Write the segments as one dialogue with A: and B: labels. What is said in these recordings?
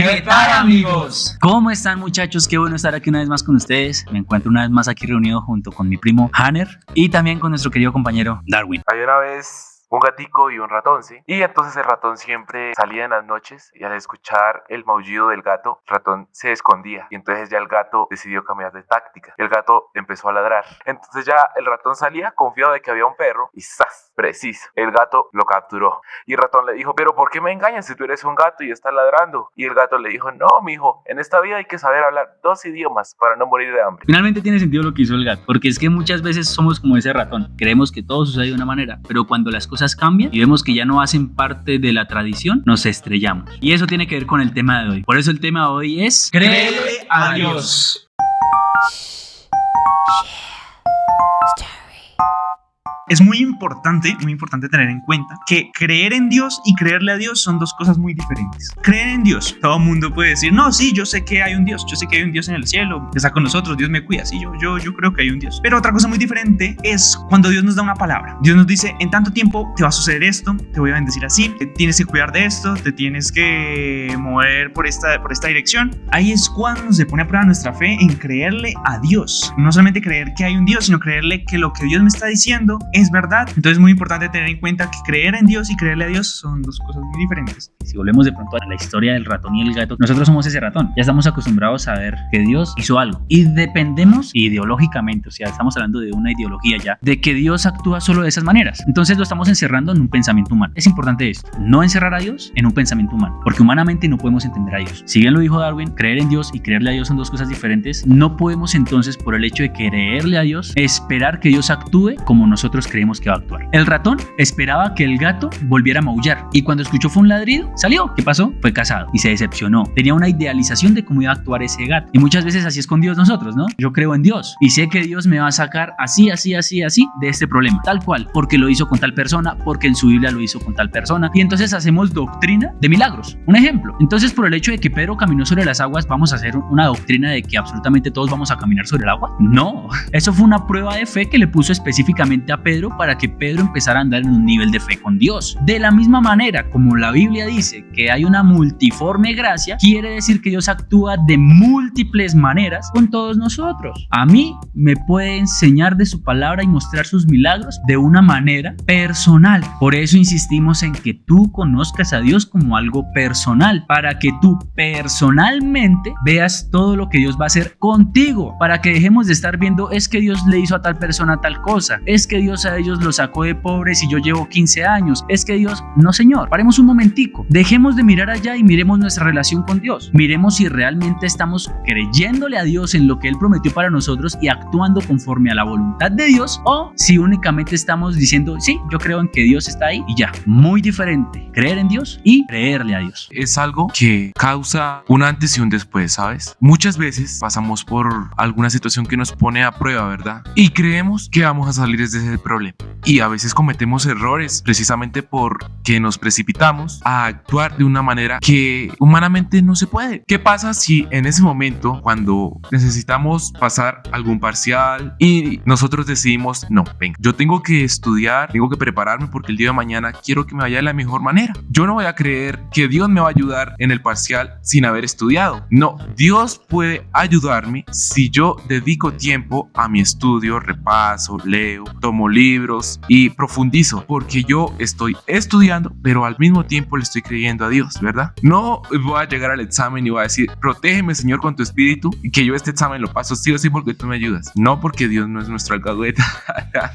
A: ¿Qué tal, amigos?
B: ¿Cómo están, muchachos? Qué bueno estar aquí una vez más con ustedes. Me encuentro una vez más aquí reunido junto con mi primo Hanner y también con nuestro querido compañero Darwin.
C: Hay una vez un gatico y un ratón, ¿sí? Y entonces el ratón siempre salía en las noches y al escuchar el maullido del gato, el ratón se escondía y entonces ya el gato decidió cambiar de táctica. El gato empezó a ladrar. Entonces ya el ratón salía confiado de que había un perro y ¡zas! Preciso. El gato lo capturó y el ratón le dijo, pero ¿por qué me engañas si tú eres un gato y estás ladrando? Y el gato le dijo, no, mijo, en esta vida hay que saber hablar 2 idiomas para no morir de hambre.
B: Finalmente tiene sentido lo que hizo el gato, porque es que muchas veces somos como ese ratón. Creemos que todo sucede de una manera, pero cuando las cosas cambian y vemos que ya no hacen parte de la tradición, nos estrellamos. Y eso tiene que ver con el tema de hoy. Por eso el tema de hoy es...
A: Créele a Dios.
D: Es muy importante tener en cuenta que creer en Dios y creerle a Dios son dos cosas muy diferentes. Creer en Dios, todo el mundo puede decir, no, sí, yo sé que hay un Dios, yo sé que hay un Dios en el cielo, que está con nosotros, Dios me cuida, sí, yo creo que hay un Dios. Pero otra cosa muy diferente es cuando Dios nos da una palabra. Dios nos dice, en tanto tiempo te va a suceder esto, te voy a bendecir así, te tienes que cuidar de esto, te tienes que mover por esta dirección. Ahí es cuando se pone a prueba nuestra fe en creerle a Dios. No solamente creer que hay un Dios, sino creerle que lo que Dios me está diciendo es verdad. Entonces es muy importante tener en cuenta que creer en Dios y creerle a Dios son dos cosas muy diferentes.
B: Si volvemos de pronto a la historia del ratón y el gato, nosotros somos ese ratón. Ya estamos acostumbrados a ver que Dios hizo algo y dependemos ideológicamente, o sea, estamos hablando de una ideología ya, de que Dios actúa solo de esas maneras. Entonces lo estamos encerrando en un pensamiento humano. Es importante esto, no encerrar a Dios en un pensamiento humano, porque humanamente no podemos entender a Dios. Si bien lo dijo Darwin, creer en Dios y creerle a Dios son dos cosas diferentes. No podemos entonces, por el hecho de creerle a Dios, esperar que Dios actúe como nosotros creemos que va a actuar. El ratón esperaba que el gato volviera a maullar y cuando escuchó fue un ladrido, salió. ¿Qué pasó? Fue cazado y se decepcionó. Tenía una idealización de cómo iba a actuar ese gato y muchas veces así es con Dios nosotros, ¿no? Yo creo en Dios y sé que Dios me va a sacar así de este problema, tal cual, porque lo hizo con tal persona, porque en su Biblia lo hizo con tal persona y entonces hacemos doctrina de milagros. Un ejemplo, entonces por el hecho de que Pedro caminó sobre las aguas, ¿vamos a hacer una doctrina de que absolutamente todos vamos a caminar sobre el agua? No, eso fue una prueba de fe que le puso específicamente a Pedro para que Pedro empezara a andar en un nivel de fe con Dios. De la misma manera como la Biblia dice que hay una multiforme gracia, quiere decir que Dios actúa de múltiples maneras con todos nosotros. A mí me puede enseñar de su palabra y mostrar sus milagros de una manera personal. Por eso insistimos en que tú conozcas a Dios como algo personal, para que tú personalmente veas todo lo que Dios va a hacer contigo, para que dejemos de estar viendo es que Dios le hizo a tal persona tal cosa, es que Dios a ellos los sacó de pobres y yo llevo 15 años, es que Dios, no señor, paremos un momentico, dejemos de mirar allá y miremos nuestra relación con Dios, miremos si realmente estamos creyéndole a Dios en lo que Él prometió para nosotros y actuando conforme a la voluntad de Dios, o si únicamente estamos diciendo, sí, yo creo en que Dios está ahí y ya. Muy diferente, creer en Dios y creerle a Dios.
C: Es algo que causa un antes y un después, ¿sabes? Muchas veces pasamos por alguna situación que nos pone a prueba, ¿verdad? Y creemos que vamos a salir desde ese problema. Y a veces cometemos errores precisamente porque nos precipitamos a actuar de una manera que humanamente no se puede. ¿Qué pasa si en ese momento, cuando necesitamos pasar algún parcial y nosotros decidimos, no, venga, yo tengo que estudiar, tengo que prepararme porque el día de mañana quiero que me vaya de la mejor manera? Yo no voy a creer que Dios me va a ayudar en el parcial sin haber estudiado. No, Dios puede ayudarme si yo dedico tiempo a mi estudio, repaso, leo, tomo libros y profundizo, porque yo estoy estudiando, pero al mismo tiempo le estoy creyendo a Dios, ¿verdad? No voy a llegar al examen y voy a decir, protégeme, Señor, con tu espíritu, y que yo este examen lo paso sí o sí porque tú me ayudas. No, porque Dios no es nuestro alcahueta.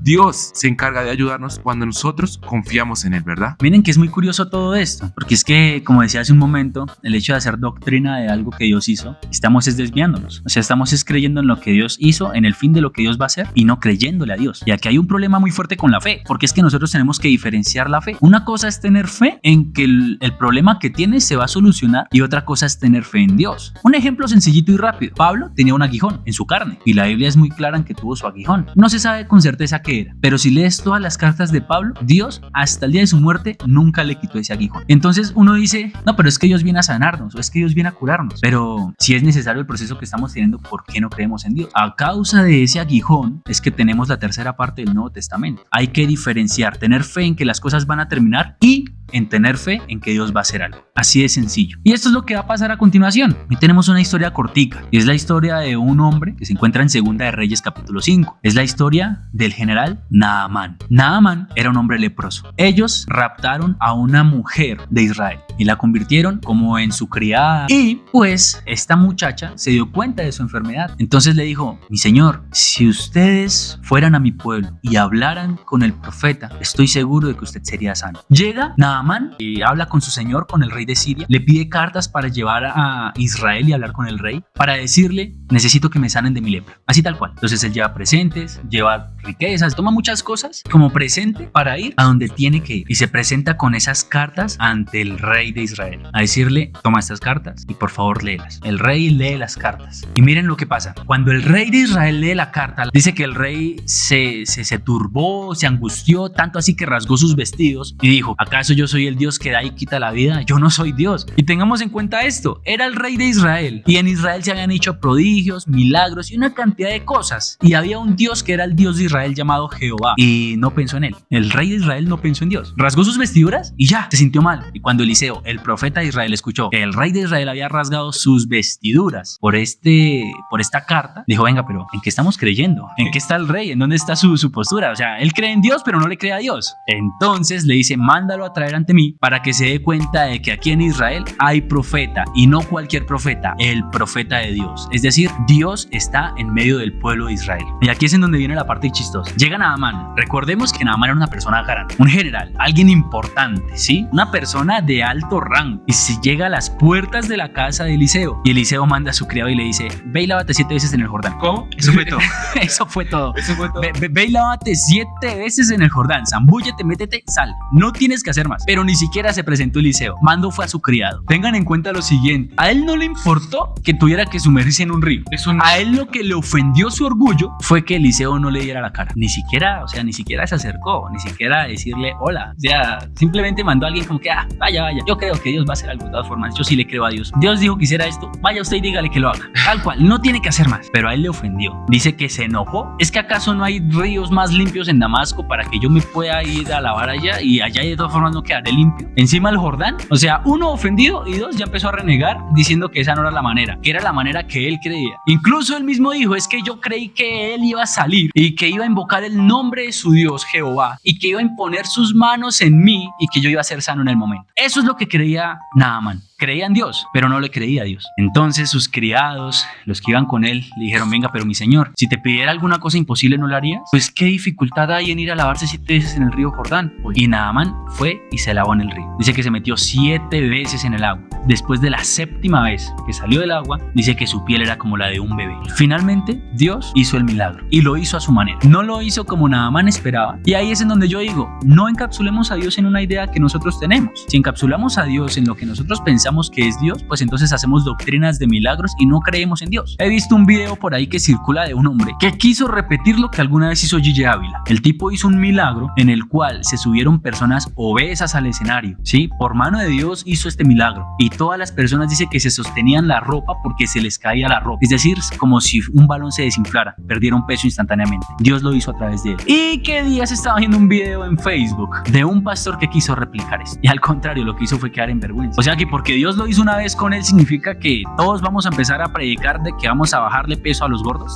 C: Dios se encarga de ayudarnos cuando nosotros confiamos en Él, ¿verdad?
B: Miren que es muy curioso todo esto, porque es que, como decía hace un momento, el hecho de hacer doctrina de algo que Dios hizo, estamos desviándonos, o sea, estamos creyendo en lo que Dios hizo, en el fin de lo que Dios va a hacer y no creyéndole a Dios. Y aquí hay un problema muy fuerte con la fe, porque es que nosotros tenemos que diferenciar la fe. Una cosa es tener fe en que el problema que tienes se va a solucionar y otra cosa es tener fe en Dios. Un ejemplo sencillito y rápido. Pablo tenía un aguijón en su carne y la Biblia es muy clara en que tuvo su aguijón. No se sabe con certeza qué era, pero si lees todas las cartas de Pablo, Dios hasta el día de su muerte nunca le quitó ese aguijón. Entonces uno dice, no, pero es que Dios viene a sanarnos o es que Dios viene a curarnos. Pero si es necesario el proceso que estamos teniendo, ¿por qué no creemos en Dios? A causa de ese aguijón es que tenemos la tercera parte del Nuevo Testamento. hay que diferenciar tener fe en que las cosas van a terminar y en tener fe en que Dios va a hacer algo. Así de sencillo. Y esto es lo que va a pasar a continuación. Hoy tenemos una historia cortica y es la historia de un hombre que se encuentra en Segunda de Reyes capítulo 5. Es la historia del general Naamán. Naamán era un hombre leproso. Ellos raptaron a una mujer de Israel y la convirtieron como en su criada, y pues esta muchacha se dio cuenta de su enfermedad. Entonces le dijo: mi señor, si ustedes fueran a mi pueblo y hablaran con el profeta, estoy seguro de que usted sería sano. Llega Naamán y habla con su señor, con el rey de Siria, le pide cartas para llevar a Israel y hablar con el rey, para decirle: necesito que me sanen de mi lepra, así tal cual. Entonces él lleva presentes, lleva riquezas, toma muchas cosas como presente para ir a donde tiene que ir, y se presenta con esas cartas ante el rey de Israel a decirle: toma estas cartas y por favor léelas. El rey lee las cartas y miren lo que pasa. Cuando el rey de Israel lee la carta, dice que el rey se turbó, se angustió, tanto así que rasgó sus vestidos y dijo: ¿acaso yo soy el Dios que da y quita la vida? Yo no soy Dios. Y tengamos en cuenta esto: era el rey de Israel y en Israel se habían hecho prodigios, milagros y una cantidad de cosas, y había un Dios que era el Dios de Israel llamado Jehová, y no pensó en él. El rey de Israel no pensó en Dios, rasgó sus vestiduras y ya, se sintió mal. Y cuando Eliseo, el profeta de Israel, escuchó que el rey de Israel había rasgado sus vestiduras por esta carta, dijo: venga, pero ¿en qué estamos creyendo? ¿En qué está el rey? ¿En dónde está su postura? O sea, él cree en Dios pero no le cree a Dios. Entonces le dice: mándalo a traer ante mí para que se dé cuenta de que aquí en Israel hay profeta, y no cualquier profeta, el profeta de Dios. Es decir, Dios está en medio del pueblo de Israel. Y aquí es en donde viene la parte chistosa. Llega Naamán. Recordemos que Naamán era una persona grande, un general, alguien importante, ¿sí? Una persona de alto rango. Y se llega a las puertas de la casa de Eliseo, y Eliseo manda a su criado y le dice: ve y lávate 7 veces en el Jordán.
A: ¿Cómo?
D: Eso fue todo.
B: Eso fue todo.
A: Eso fue todo.
B: Ve y lávate 7 veces en el Jordán, zambúllete, métete, sal. No tienes que hacer más. Pero ni siquiera se presentó Eliseo. Mandó fue a su criado. Tengan en cuenta lo siguiente: a él no le importó que tuviera que sumergirse en un río. A él lo que le ofendió su orgullo fue que Eliseo no le diera la cara. Ni siquiera se acercó, ni siquiera a decirle hola. O sea, simplemente mandó a alguien como que: vaya, yo creo que Dios va a hacer algo de todas formas. Yo sí le creo a Dios. Dios dijo que hiciera esto. Vaya usted y dígale que lo haga. Tal cual, no tiene que hacer más. Pero a él le ofendió. Dice que se enojó. ¿Es que acaso no hay ríos más limpios en Damasco para que yo me pueda ir a lavar allá y allá de todas formas no quedaré limpio? Encima del Jordán. O sea, uno ofendido y dos ya empezó a renegar diciendo que esa no era la manera, que era la manera que él creía. Incluso él mismo dijo: es que yo creí que él iba a salir y que iba a invocar el nombre de su Dios Jehová y que iba a imponer sus manos en mí y que yo iba a ser sano en el momento. Eso es lo que creía Naamán. Creía en Dios, pero no le creía a Dios. Entonces sus criados, los que iban con él, le dijeron: venga, pero mi señor, si te pidiera alguna cosa imposible, ¿no la harías? Pues qué dificultad hay en ir a lavarse 7 veces en el río Jordán. Y Naamán fue y se lavó en el río. Dice que se metió 7 veces en el agua. Después de la 7ª vez que salió del agua, dice que su piel era como la de un bebé. Finalmente, Dios hizo el milagro y lo hizo a su manera. No lo hizo como Naamán esperaba. Y ahí es en donde yo digo: no encapsulemos a Dios en una idea que nosotros tenemos. Si encapsulamos a Dios en lo que nosotros pensamos que es Dios, pues entonces hacemos doctrinas de milagros y no creemos en Dios. He visto un video por ahí que circula de un hombre que quiso repetir lo que alguna vez hizo Gigi Ávila. El tipo hizo un milagro en el cual se subieron personas obesas al escenario, ¿sí? Por mano de Dios hizo este milagro y todas las personas dice que se sostenían la ropa porque se les caía la ropa, es decir, como si un balón se desinflara, perdieron peso instantáneamente. Dios lo hizo a través de él. Y qué días estaba viendo un video en Facebook de un pastor que quiso replicar esto y al contrario lo que hizo fue quedar en vergüenza. O sea que porque Dios lo hizo una vez con él significa que todos vamos a empezar a predicar de que vamos a bajarle peso a los gordos.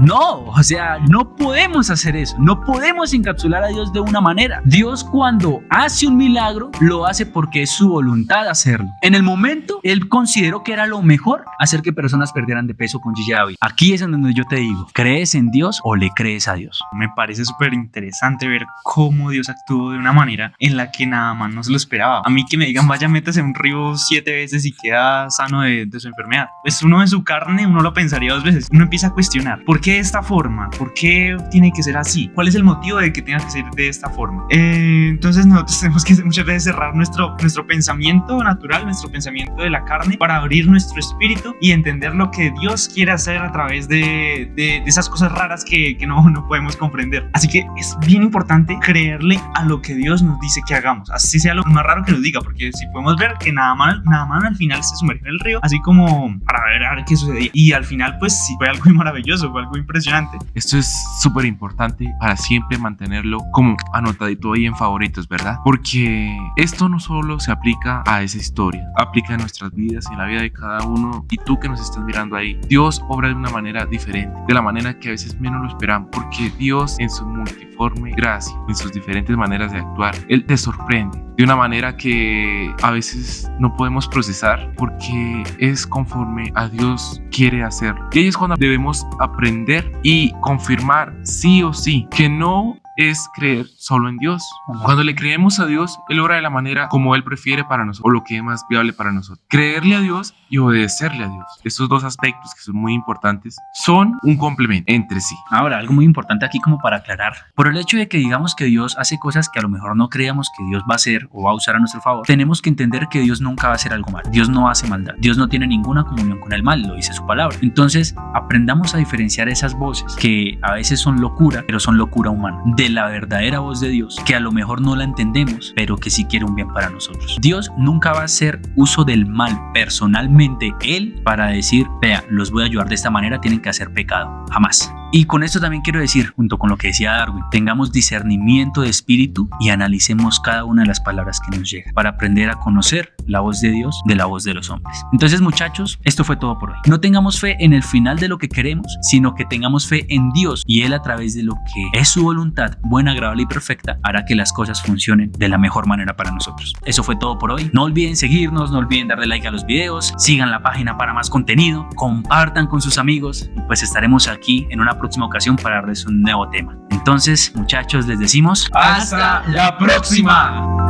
B: No, o sea, no podemos hacer eso. No podemos encapsular a Dios de una manera. Dios, cuando hace un milagro, lo hace porque es su voluntad hacerlo. En el momento, él consideró que era lo mejor hacer que personas perdieran de peso con Gigi Ávila. Aquí es en donde yo te digo: ¿crees en Dios o le crees a Dios?
D: Me parece súper interesante ver cómo Dios actuó de una manera en la que nada más no se lo esperaba. A mí que me digan: vaya, métase en un río 7 veces y queda sano de su enfermedad. Pues uno de su carne, uno lo pensaría 2 veces. Uno empieza a cuestionar: ¿por qué de esta forma? ¿Por qué tiene que ser así? ¿Cuál es el motivo de que tenga que ser de esta forma? Entonces nosotros tenemos que muchas veces cerrar nuestro pensamiento natural, nuestro pensamiento de la carne, para abrir nuestro espíritu y entender lo que Dios quiere hacer a través de esas cosas raras que no podemos comprender. Así que es bien importante creerle a lo que Dios nos dice que hagamos, así sea lo más raro que nos diga, porque si podemos ver, que Naamán al final se sumergió en el río, así como para ver a ver qué sucedía. Y al final, pues sí, fue algo muy maravilloso, fue algo impresionante.
C: Esto es súper importante para siempre mantenerlo como anotadito ahí en favoritos, ¿verdad? Porque esto no solo se aplica a esa historia, aplica a nuestras vidas y en la vida de cada uno. Y tú que nos estás mirando ahí, Dios obra de una manera diferente, de la manera que a veces menos lo esperamos, porque Dios en su multiforme gracia, en sus diferentes maneras de actuar, Él te sorprende de una manera que a veces no podemos procesar porque es conforme a Dios quiere hacerlo. Y ahí es cuando debemos aprender y confirmar sí o sí que no es creer solo en Dios. Cuando le creemos a Dios, Él obra de la manera como Él prefiere para nosotros o lo que es más viable para nosotros. Creerle a Dios y obedecerle a Dios. Estos dos aspectos que son muy importantes son un complemento entre sí.
B: Ahora, algo muy importante aquí como para aclarar. Por el hecho de que digamos que Dios hace cosas que a lo mejor no creíamos que Dios va a hacer o va a usar a nuestro favor, tenemos que entender que Dios nunca va a hacer algo mal. Dios no hace maldad. Dios no tiene ninguna comunión con el mal, lo dice su palabra. Entonces, aprendamos a diferenciar esas voces que a veces son locura, pero son locura humana, de la verdadera voz de Dios, que a lo mejor no la entendemos, pero que sí quiere un bien para nosotros. Dios nunca va a hacer uso del mal personalmente Él para decir, vea, los voy a ayudar de esta manera, tienen que hacer pecado. Jamás. Y con esto también quiero decir, junto con lo que decía Darwin, tengamos discernimiento de espíritu y analicemos cada una de las palabras que nos llegan para aprender a conocer la voz de Dios de la voz de los hombres. Entonces, muchachos, esto fue todo por hoy. No tengamos fe en el final de lo que queremos, sino que tengamos fe en Dios y Él, a través de lo que es su voluntad buena, agradable y perfecta, hará que las cosas funcionen de la mejor manera para nosotros. Eso fue todo por hoy. No olviden seguirnos, no olviden darle like a los videos, sigan la página para más contenido, compartan con sus amigos y pues estaremos aquí en una próxima ocasión para darles un nuevo tema. Entonces, muchachos, les decimos
A: ¡Hasta la próxima!